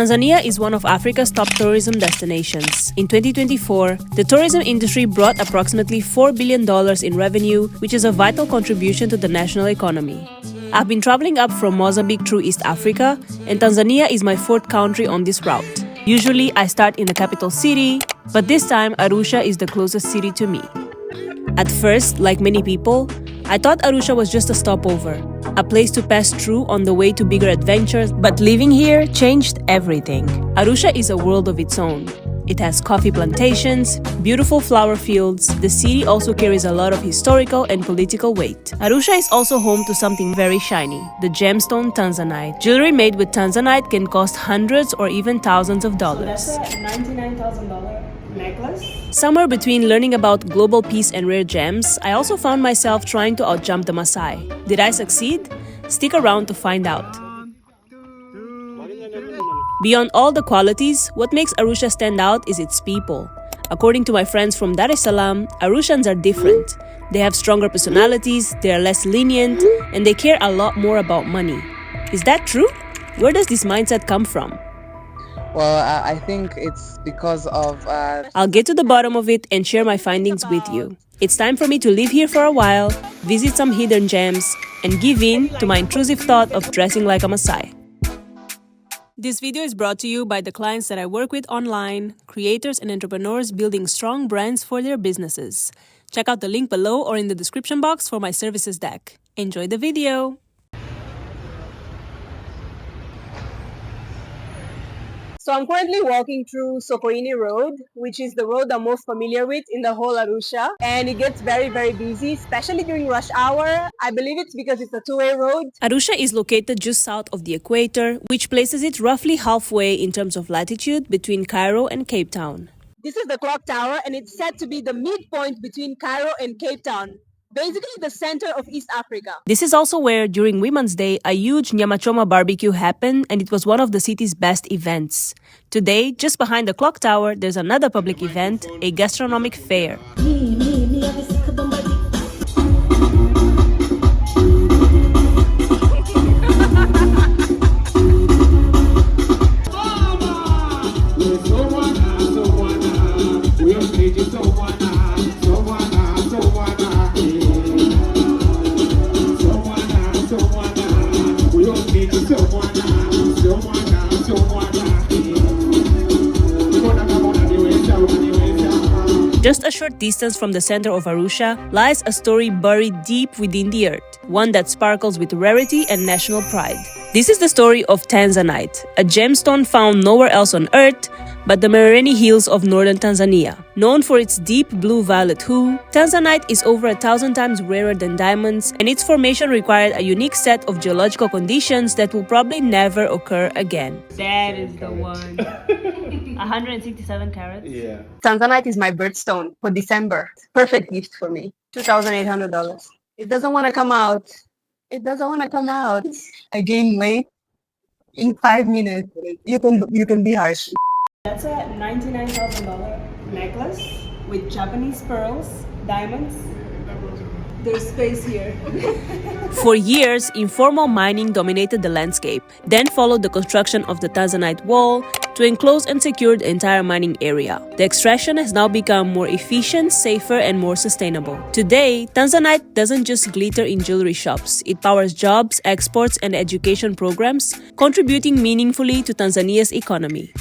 Tanzania is one of Africa's top tourism destinations. In 2024, the tourism industry brought approximately $4 billion in revenue, which is a vital contribution to the national economy. I've been traveling up from Mozambique through East Africa, and Tanzania is my fourth country on this route. Usually, I start in the capital city, but this time Arusha is the closest city to me. At first, like many people, I thought Arusha was just a stopover, a place to pass through on the way to bigger adventures, but living here changed everything. Arusha is a world of its own. It has coffee plantations, beautiful flower fields. The city also carries a lot of historical and political weight. Arusha is also home to something very shiny, the gemstone Tanzanite. Jewelry made with Tanzanite can cost hundreds or even thousands of dollars. So that's a $99,000 necklace? Somewhere between learning about global peace and rare gems, I also found myself trying to outjump the Masai. Did I succeed? Stick around to find out. Beyond all the qualities, what makes Arusha stand out is its people. According to my friends from Dar es Salaam, Arouchians are different. They have stronger personalities, they are less lenient, and they care a lot more about money. Is that true? Where does this mindset come from? Well, I think it's because of... I'll get to the bottom of it and share my findings with you. It's time for me to live here for a while, visit some hidden gems, and give in to my intrusive thought of dressing like a Masai. This video is brought to you by the clients that I work with online, creators and entrepreneurs building strong brands for their businesses. Check out the link below or in the description box for my services deck. Enjoy the video! So I'm currently walking through Soini Road, which is the road I'm most familiar with in the whole Arusha. And it gets very, very busy, especially during rush hour. I believe it's because it's a two-way road. Arusha is located just south of the equator, which places it roughly halfway in terms of latitude between Cairo and Cape Town. This is the clock tower, and it's said to be the midpoint between Cairo and Cape Town. Basically the center of East Africa. This is also where, during Women's Day, a huge nyama choma barbecue happened, and it was one of the city's best events. Today, just behind the clock tower, there's another public event, a gastronomic fair. Just a short distance from the center of Arusha lies a story buried deep within the earth, one that sparkles with rarity and national pride. This is the story of Tanzanite, a gemstone found nowhere else on earth but the Mereni Hills of northern Tanzania. Known for its deep blue-violet hue, Tanzanite is over 1,000 times rarer than diamonds, and its formation required a unique set of geological conditions that will probably never occur again. That is the one. 167 carats? Yeah. Tanzanite is my birthstone for December. Perfect gift for me. $2,800. It doesn't want to come out. It doesn't want to come out. I gained weight in 5 minutes. You can be harsh. That's a $99,000 necklace with Japanese pearls, diamonds. There's space here. For years, informal mining dominated the landscape, then followed the construction of the Tanzanite wall to enclose and secure the entire mining area. The extraction has now become more efficient, safer, and more sustainable. Today, Tanzanite doesn't just glitter in jewelry shops. It powers jobs, exports, and education programs, contributing meaningfully to Tanzania's economy.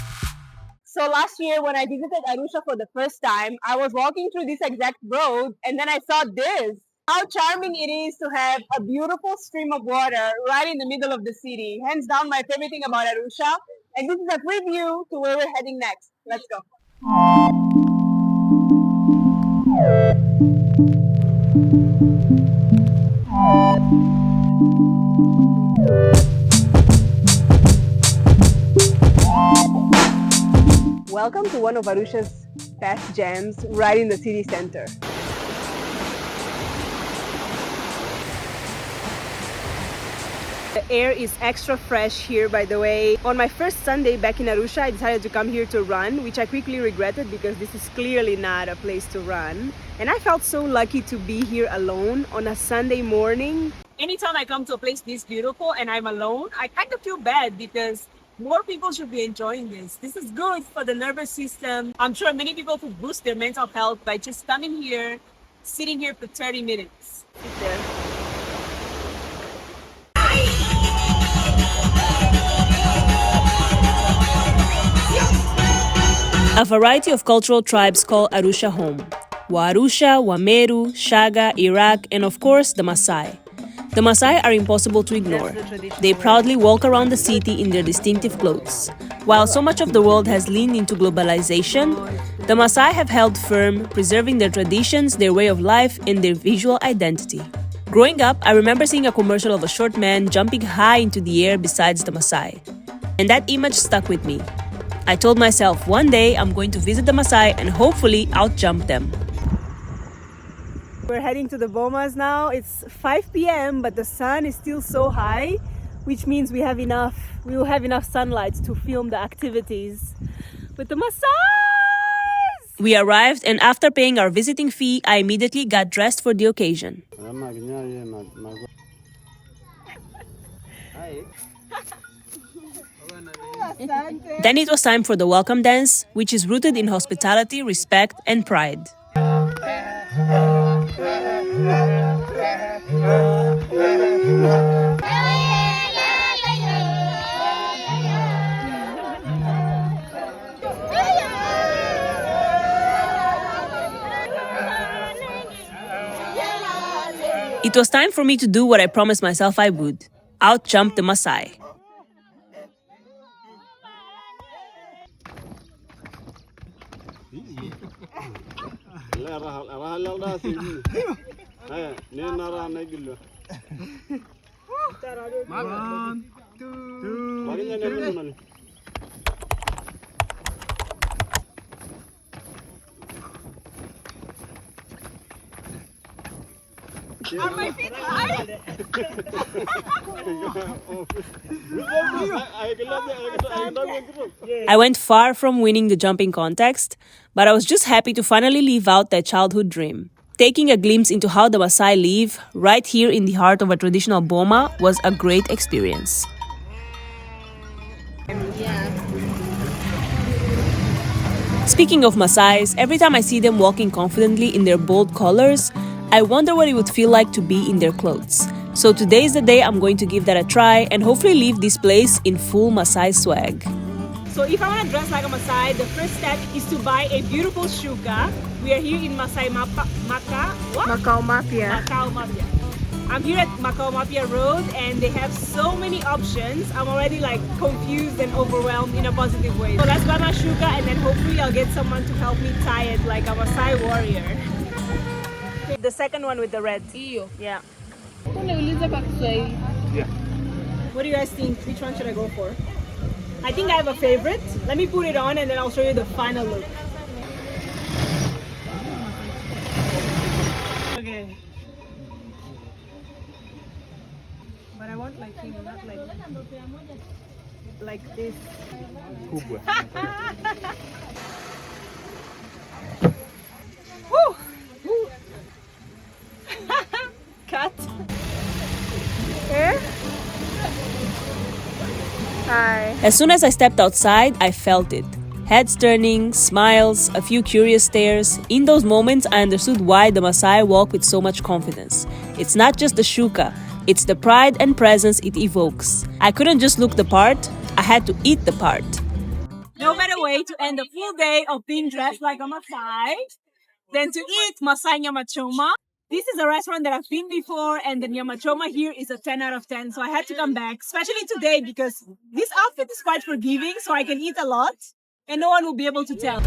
So last year when I visited Arusha for the first time, I was walking through this exact road and then I saw this. How charming it is to have a beautiful stream of water right in the middle of the city. Hands down my favorite thing about Arusha. And this is a preview to where we're heading next. Let's go. Welcome to one of Arusha's best gems right in the city center. The air is extra fresh here, by the way. On my first Sunday back in Arusha, I decided to come here to run, which I quickly regretted because this is clearly not a place to run. And I felt so lucky to be here alone on a Sunday morning. Anytime I come to a place this beautiful and I'm alone, I kind of feel bad because More people should be enjoying this. This is good for the nervous system. I'm sure many people could boost their mental health by just coming here, sitting here for 30 minutes. Sit there. A variety of cultural tribes call Arusha home. Arusha, Meru, Shaga, Iraq, and of course the Masai. The Masai are impossible to ignore. They proudly walk around the city in their distinctive clothes. While so much of the world has leaned into globalization, the Masai have held firm, preserving their traditions, their way of life, and their visual identity. Growing up, I remember seeing a commercial of a short man jumping high into the air besides the Masai. And that image stuck with me. I told myself one day I'm going to visit the Masai and hopefully outjump them. We're heading to the Bomas now. It's 5 p.m. but the sun is still so high, which means we will have enough sunlight to film the activities with the Masais. We arrived, and after paying our visiting fee, I immediately got dressed for the occasion. Then it was time for the welcome dance, which is rooted in hospitality, respect, and pride. It was time for me to do what I promised myself I would: outjump the Masai. One, two, three. Are my feet high? I went far from winning the jumping contest, but I was just happy to finally live out that childhood dream. Taking a glimpse into how the Masai live, right here in the heart of a traditional boma, was a great experience. Speaking of Masais, every time I see them walking confidently in their bold colors, I wonder what it would feel like to be in their clothes. So today is the day I'm going to give that a try and hopefully leave this place in full Masai swag. So if I want to dress like a Masai, the first step is to buy a beautiful shuka. We are here in Macau Mapia. I'm here at Macau Mapia Road and they have so many options. I'm already confused and overwhelmed in a positive way. So let's buy my shuka and then hopefully I'll get someone to help me tie it like a Masai warrior. The second one with the red. Yeah. Yeah. What do you guys think? Which one should I go for? I think I have a favorite. Let me put it on and then I'll show you the final look. Okay. But I want like him, not like this. Woo! Woo! Cut. Hi. As soon as I stepped outside, I felt it. Heads turning, smiles, a few curious stares. In those moments, I understood why the Masai walk with so much confidence. It's not just the shuka, it's the pride and presence it evokes. I couldn't just look the part, I had to eat the part. No better way to end a full day of being dressed like a Masai than to eat Masai nyama choma. This is a restaurant that I've been before and the nyama choma here is a 10 out of 10. So I had to come back, especially today because this outfit is quite forgiving so I can eat a lot and no one will be able to tell.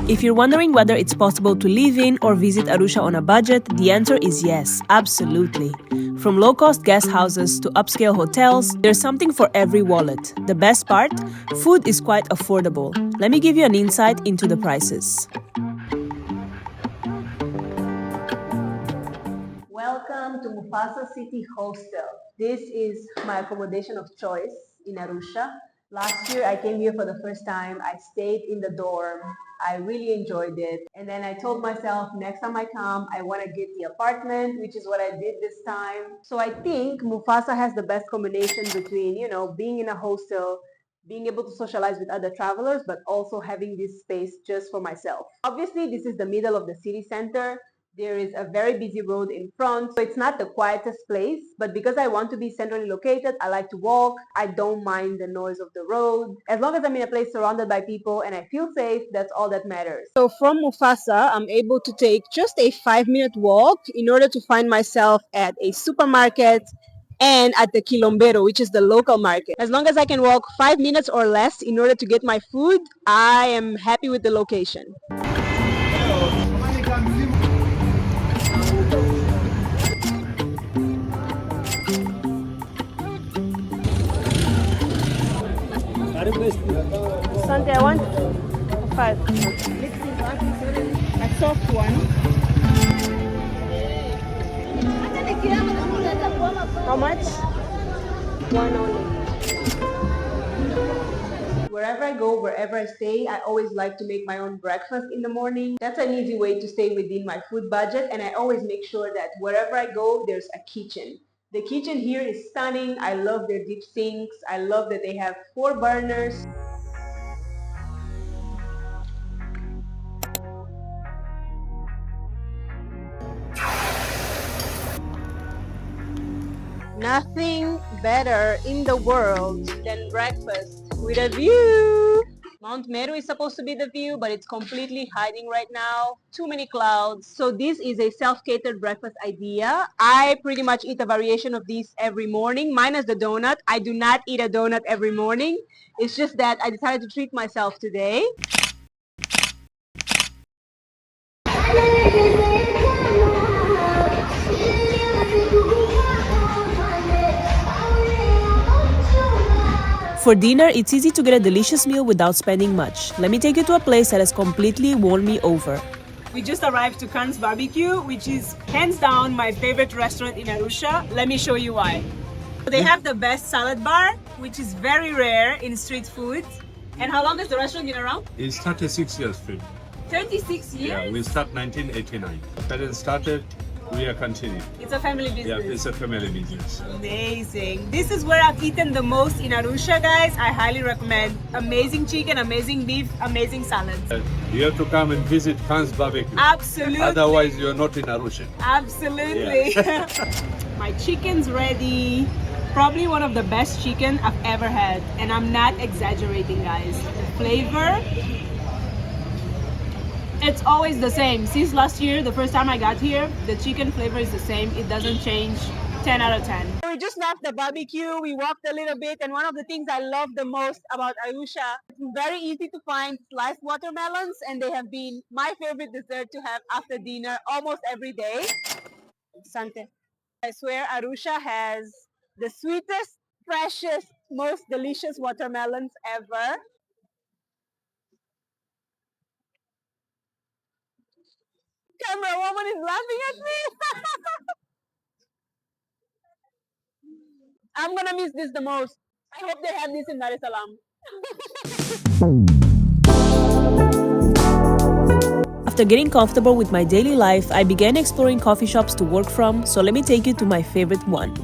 If you're wondering whether it's possible to live in or visit Arusha on a budget, the answer is yes, absolutely. From low-cost guest houses to upscale hotels, there's something for every wallet. The best part? Food is quite affordable. Let me give you an insight into the prices. Welcome Welcome to Mufasa City Hostel. This is my accommodation of choice in Arusha. Last year I came here for the first time. I stayed in the dorm. I really enjoyed it. And then I told myself next time I come, I want to get the apartment, which is what I did this time. So I think Mufasa has the best combination between, being in a hostel, being able to socialize with other travelers, but also having this space just for myself. Obviously, this is the middle of the city center. There is a very busy road in front, so it's not the quietest place, but because I want to be centrally located, I like to walk. I don't mind the noise of the road. As long as I'm in a place surrounded by people and I feel safe, that's all that matters. So from Mufasa, I'm able to take just a 5-minute walk in order to find myself at a supermarket and at the Quilombero, which is the local market. As long as I can walk 5 minutes or less in order to get my food, I am happy with the location. Sante, I want 5. A soft one. How much? 1 only. Wherever I go, wherever I stay, I always like to make my own breakfast in the morning. That's an easy way to stay within my food budget, and I always make sure that wherever I go, there's a kitchen. The kitchen here is stunning. I love their deep sinks. I love that they have 4 burners. Nothing better in the world than breakfast with a view. Mount Meru is supposed to be the view, but it's completely hiding right now. Too many clouds. So this is a self-catered breakfast idea. I pretty much eat a variation of these every morning, minus the donut. I do not eat a donut every morning. It's just that I decided to treat myself today. For dinner, it's easy to get a delicious meal without spending much. Let me take you to a place that has completely won me over. We just arrived to Khan's Barbecue, which is hands down my favorite restaurant in Arusha. Let me show you why. They have the best salad bar, which is very rare in street food. And how long has the restaurant been around? It's 36 years, Phil. 36 years? Yeah, we start 1989. Parents started, we are continuing. It's a family business. Yeah, it's a family business. Amazing. This is where I've eaten the most in Arusha, guys. I highly recommend. Amazing chicken, amazing beef, amazing salads. You have to come and visit Khan's Barbecue. Absolutely. Otherwise, you're not in Arusha. Absolutely. Yeah. My chicken's ready. Probably one of the best chicken I've ever had. And I'm not exaggerating, guys. The flavor, it's always the same. Since last year, the first time I got here, the chicken flavor is the same. It doesn't change. 10 out of 10. We just left the barbecue. We walked a little bit, and one of the things I love the most about Arusha, it's very easy to find sliced watermelons, and they have been my favorite dessert to have after dinner almost every day. Sante. I swear Arusha has the sweetest, freshest, most delicious watermelons ever. Camera woman is laughing at me. I'm gonna miss this the most. I hope they have this in Dar es Salaam. After getting comfortable with my daily life, I began exploring coffee shops to work from, so let me take you to my favorite one.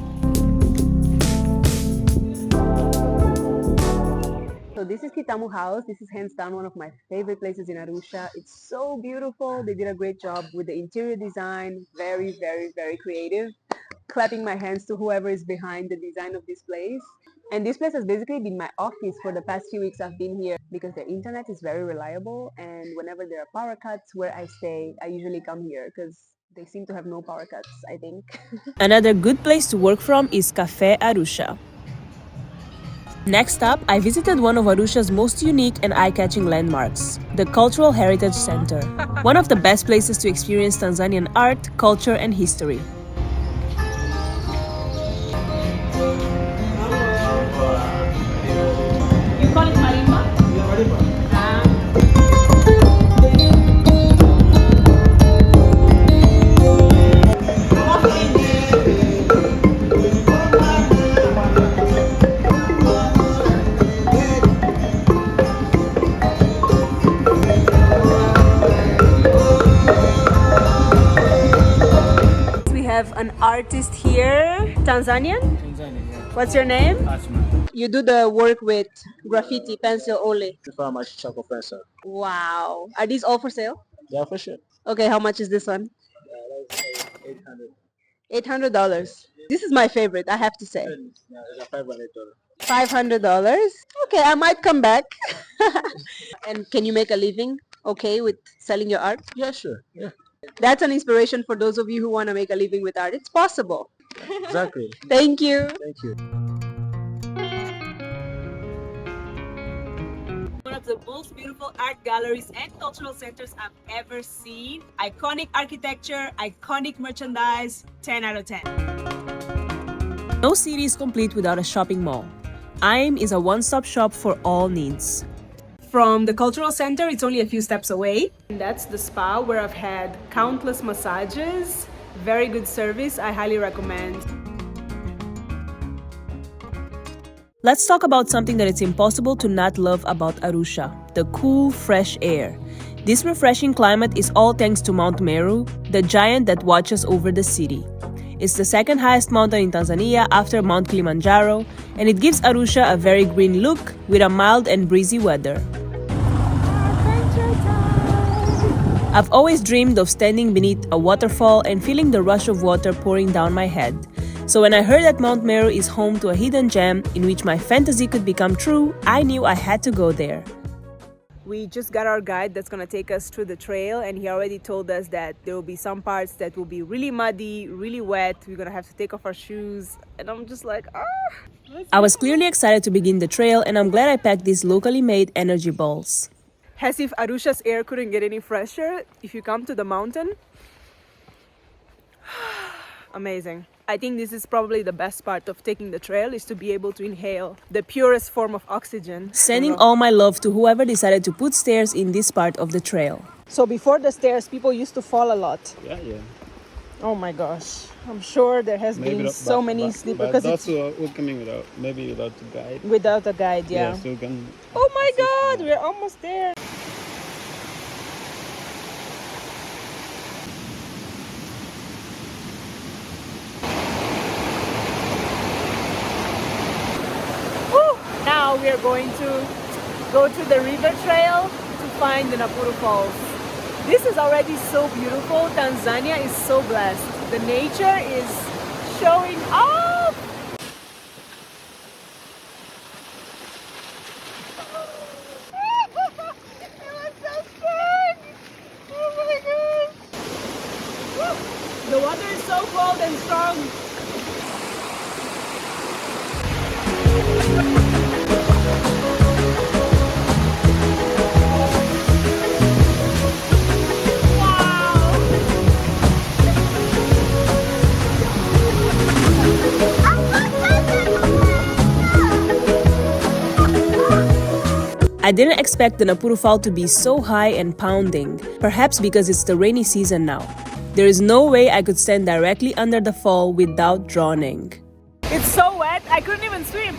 So this is Kitamu House. This is hands down one of my favorite places in Arusha. It's so beautiful. They did a great job with the interior design. Very, very, very creative. Clapping my hands to whoever is behind the design of this place. And this place has basically been my office for the past few weeks I've been here because the internet is very reliable, and whenever there are power cuts where I stay, I usually come here because they seem to have no power cuts, I think. Another good place to work from is Cafe Arusha. Next up, I visited one of Arusha's most unique and eye-catching landmarks, the Cultural Heritage Center. One of the best places to experience Tanzanian art, culture, and history. You call it marimba? Yeah, marimba. an artist here. Tanzanian? Tanzania, yeah. What's your name? Asma. You do the work with graffiti, pencil, only. Farmer Choco Pencil. Wow. Are these all for sale? Yeah, for sure. Okay, how much is this one? That's 800. $800. This is my favorite, I have to say. Yeah, it's a $500. $500. Okay, I might come back. And can you make a living okay with selling your art? Yeah, sure. Yeah, That's an inspiration for those of you who want to make a living with art. It's possible. exactly. Thank you. Thank you. One of the most beautiful art galleries and cultural centers I've ever seen. Iconic architecture, iconic merchandise, 10 out of 10. No city is complete without a shopping mall. IAM is a one-stop shop for all needs. From the cultural center, it's only a few steps away. And that's the spa where I've had countless massages. Very good service, I highly recommend. Let's talk about something that it's impossible to not love about Arusha, the cool, fresh air. This refreshing climate is all thanks to Mount Meru, the giant that watches over the city. It's the second highest mountain in Tanzania after Mt Kilimanjaro, and it gives Arusha a very green look with a mild and breezy weather. I've always dreamed of standing beneath a waterfall and feeling the rush of water pouring down my head. So when I heard that Mount Meru is home to a hidden gem in which my fantasy could become true, I knew I had to go there. We just got our guide that's gonna take us through the trail, and he already told us that there will be some parts that will be really muddy, really wet. We're gonna have to take off our shoes, and I'm just like, I was clearly excited to begin the trail, and I'm glad I packed these locally made energy balls. As if Arusha's air couldn't get any fresher, if you come to the mountain, amazing. I think this is probably the best part of taking the trail, is to be able to inhale the purest form of oxygen. Sending all my love to whoever decided to put stairs in this part of the trail. So before the stairs, people used to fall a lot. Yeah, yeah. Oh my gosh. I'm sure there has been so many sleepers. But those who are coming without a guide. Without a guide, yeah. So you can. Oh my God, we're almost there. Now we are going to go to the river trail to find the Nakuru Falls. This is already so beautiful. Tanzania is so blessed. The nature is showing off. It was so strong. Oh my gosh. The water is so cold and strong. I didn't expect the Nakuru Fall to be so high and pounding, perhaps because it's the rainy season now. There is no way I could stand directly under the fall without drowning. It's so wet, I couldn't even swim.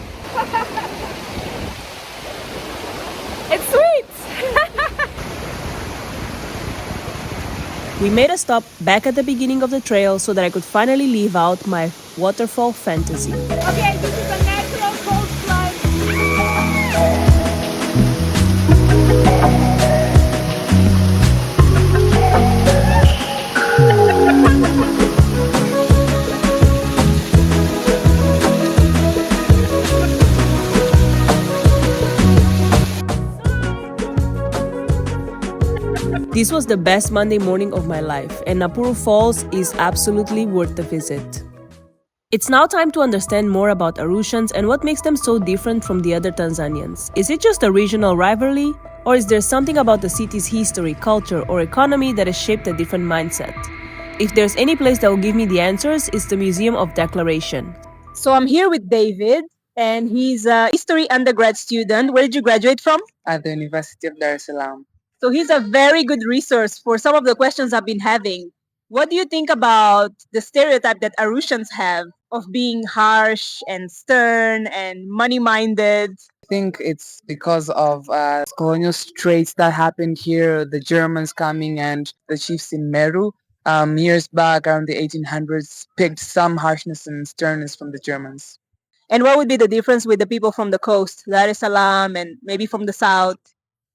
It's sweet! We made a stop back at the beginning of the trail so that I could finally leave out my waterfall fantasy. Okay, this is a natural coastline. This was the best Monday morning of my life, and Nakuru Falls is absolutely worth the visit. It's now time to understand more about Arouchians and what makes them so different from the other Tanzanians. Is it just a regional rivalry? Or is there something about the city's history, culture, or economy that has shaped a different mindset? If there's any place that will give me the answers, it's the Museum of Declaration. So I'm here with David, and he's a history undergrad student. Where did you graduate from? At the University of Dar es Salaam. So he's a very good resource for some of the questions I've been having. What do you think about the stereotype that Arouchians have of being harsh and stern and money-minded? I think it's because of colonial traits that happened here, the Germans coming and the chiefs in Meru. years back around the 1800s picked some harshness and sternness from the Germans. And what would be the difference with the people from the coast, Dar es Salaam, and maybe from the south?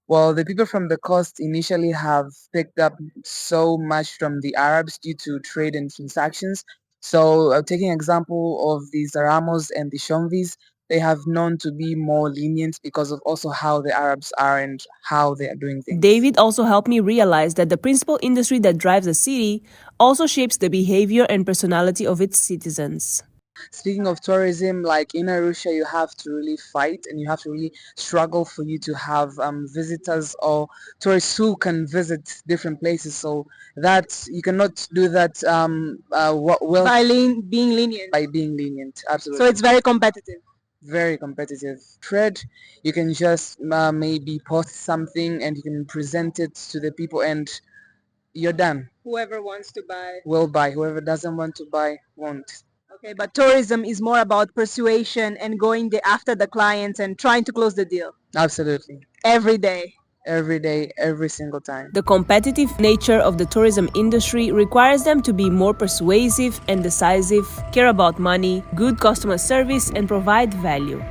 Well, the people from the coast initially have picked up so much from the Arabs due to trade and transactions. So, taking example of the Zaramos and the Shomvis, they have known to be more lenient because of also how the Arabs are and how they are doing things. David also helped me realize that the principal industry that drives a city also shapes the behavior and personality of its citizens. Speaking of tourism, like in Arusha, you have to really fight and you have to really struggle for you to have visitors or tourists who can visit different places. So that you cannot do that well By being lenient. by being lenient. Absolutely. So it's very competitive. Very competitive. Trade, you can just maybe post something and you can present it to the people and you're done. Whoever wants to buy. Will buy. Whoever doesn't want to buy won't. Okay, but tourism is more about persuasion and going after the clients and trying to close the deal Absolutely. every day. Every day, every single time. The competitive nature of the tourism industry requires them to be more persuasive and decisive, care about money, good customer service, and provide value.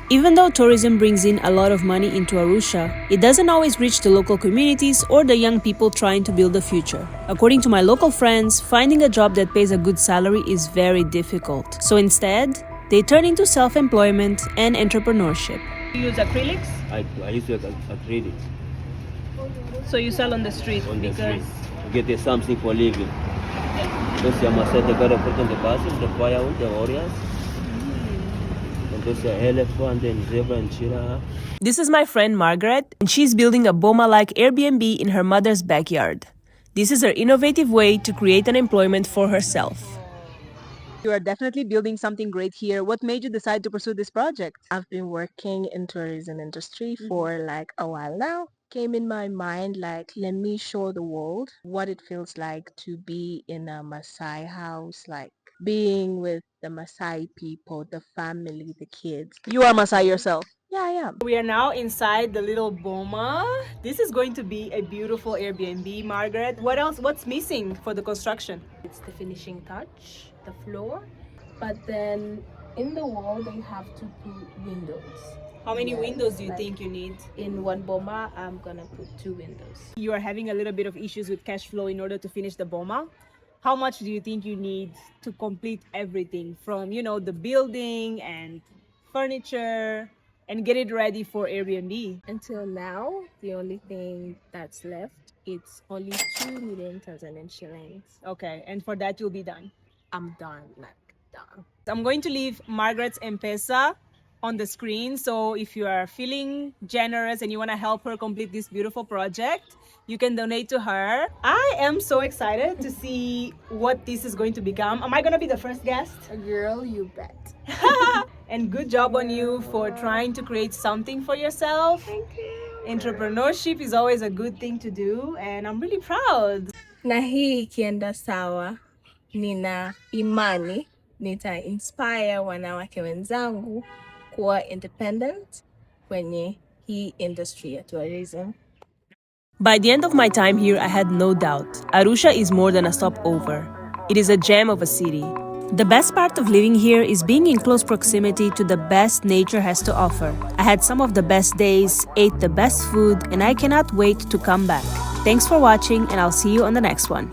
Even though tourism brings in a lot of money into Arusha, it doesn't always reach the local communities or the young people trying to build a future. According to my local friends, finding a job that pays a good salary is very difficult. So instead, they turn into self-employment and entrepreneurship. You use acrylics? I use acrylic So you sell on the street on the street to get something for living. Those are Masai, they gotta put on the buses, the fire on the warriors. And those are elephant and zebra and cheetah. This is my friend Margaret, and she's building a Bulma-like Airbnb in her mother's backyard. This is her innovative way to create an employment for herself. You are definitely building something great here. What made you decide to pursue this project? I've been working in tourism industry for like a while now. Came in my mind like, let me show the world what it feels like to be in a Masai house, like being with the Masai people, the family, the kids. You are Masai yourself. Yeah, I am. We are now inside the little Boma. This is going to be a beautiful Airbnb, Margaret. What else? What's missing for the construction? It's the finishing touch, the floor. But then in the wall, they have to put windows. How many Yes, windows do you like- think you need? In one Boma, I'm gonna put 2 windows. You are having a little bit of issues with cash flow in order to finish the Boma. How much do you think you need to complete everything from, the building and furniture and get it ready for Airbnb? Until now, the only thing that's left, it's only 2 million Tanzanian shillings. Okay, and for that you'll be done. I'm done, like done. I'm going to leave Margaret's M-Pesa on the screen. So if you are feeling generous and you want to help her complete this beautiful project, you can donate to her. I am so excited to see what this is going to become. Am I going to be the first guest? Girl, you bet. And good job on you for trying to create something for yourself. Thank you. Entrepreneurship is always a good thing to do, and I'm really proud. Na hii ikienda sawa, nina imani nita-inspire wanawake wenzangu kuwa independent kwenye hii industry ya tourism. By the end of my time here, I had no doubt. Arusha is more than a stopover. It is a gem of a city. The best part of living here is being in close proximity to the best nature has to offer. I had some of the best days, ate the best food, and I cannot wait to come back. Thanks for watching, and I'll see you on the next one.